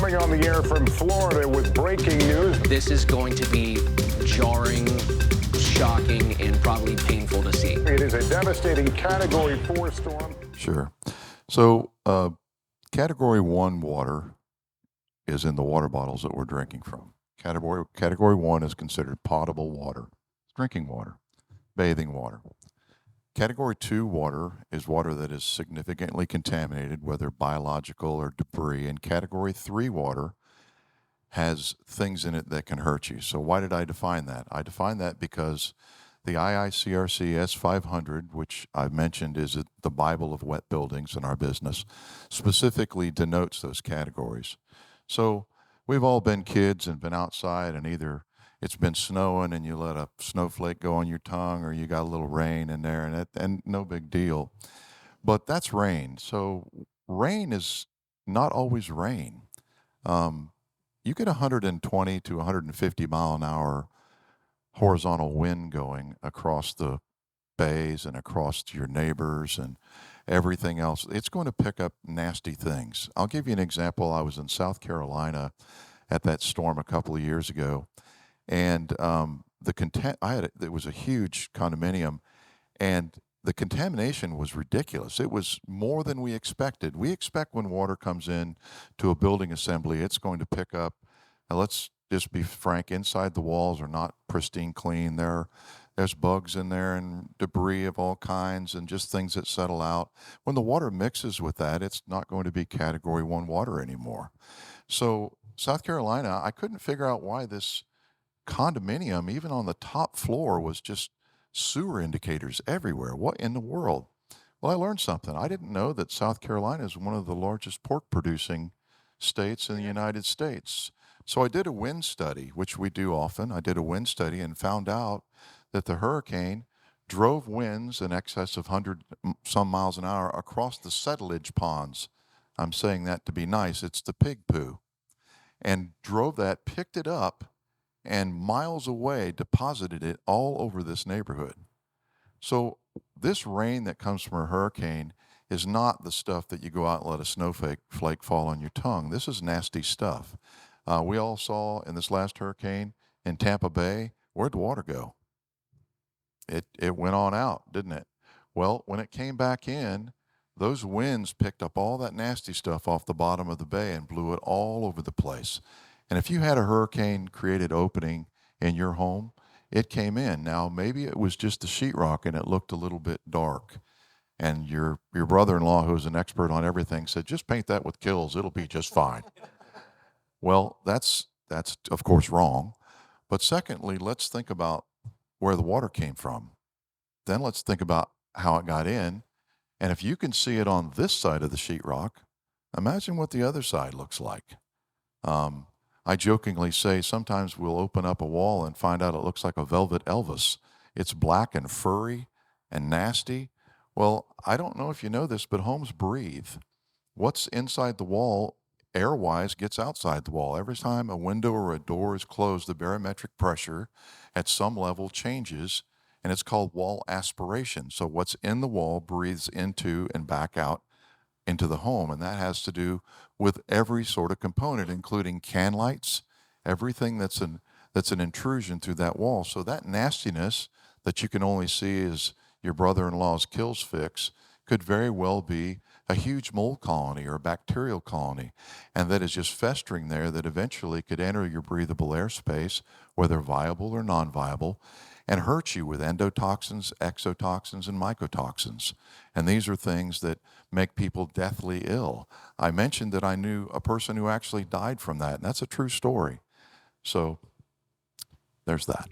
coming on the air from Florida with breaking news. This is going to be jarring, shocking, and probably painful to see. It is a devastating Category 4 storm. Sure. So, Category 1 water is in the water bottles that we're drinking from. Category 1 is considered potable water, drinking water, bathing water. Category 2 water is water that is significantly contaminated, whether biological or debris. And Category 3 water has things in it that can hurt you. So why did I define that? I define that because the IICRC S-500, which I've mentioned is the Bible of wet buildings in our business, specifically denotes those categories. So we've all been kids and been outside, and either it's been snowing and you let a snowflake go on your tongue, or you got a little rain in there, and no big deal. But that's rain. So rain is not always rain. You get 120 to 150 mile an hour horizontal wind going across the bays and across to your neighbors and everything else. It's going to pick up nasty things. I'll give you an example. I was in South Carolina at that storm a couple of years ago, and it was a huge condominium, and the contamination was ridiculous. It was more than we expected. We expect when water comes in to a building assembly, it's going to pick up. Now, let's just be frank, inside the walls are not pristine clean. There's bugs in there and debris of all kinds and just things that settle out. When the water mixes with that, it's not going to be Category 1 water anymore. So South Carolina, I couldn't figure out why this condominium, even on the top floor, was just sewer indicators everywhere. What in the world? Well, I learned something. I didn't know that South Carolina is one of the largest pork producing states in the United States. So I did a wind study, which we do often. I did a wind study and found out that the hurricane drove winds in excess of 100 some miles an hour across the settleage ponds. I'm saying that to be nice. It's the pig poo. And drove that, picked it up, and miles away deposited it all over this neighborhood. So this rain that comes from a hurricane is not the stuff that you go out and let a snowflake fall on your tongue. This is nasty stuff. We all saw in this last hurricane in Tampa Bay, where'd the water go? It went on out, didn't it? Well, when it came back in, those winds picked up all that nasty stuff off the bottom of the bay and blew it all over the place. And if you had a hurricane-created opening in your home, it came in. Now, maybe it was just the sheetrock and it looked a little bit dark. And your brother-in-law, who's an expert on everything, said, just paint that with Kills. It'll be just fine. Well, that's of course wrong. But secondly, let's think about where the water came from. Then let's think about how it got in. And if you can see it on this side of the sheetrock, imagine what the other side looks like. I jokingly say sometimes we'll open up a wall and find out it looks like a velvet Elvis. It's black and furry and nasty. Well, I don't know if you know this, but homes breathe. What's inside the wall air-wise gets outside the wall. Every time a window or a door is closed, the barometric pressure at some level changes, and it's called wall aspiration. So what's in the wall breathes into and back out into the home, and that has to do with every sort of component, including can lights, everything that's an intrusion through that wall. So that nastiness that you can only see as your brother-in-law's Kills fix could very well be a huge mold colony or a bacterial colony, and that is just festering there that eventually could enter your breathable airspace, whether viable or non-viable, and hurt you with endotoxins, exotoxins, and mycotoxins. And these are things that make people deathly ill. I mentioned that I knew a person who actually died from that, and that's a true story. So there's that.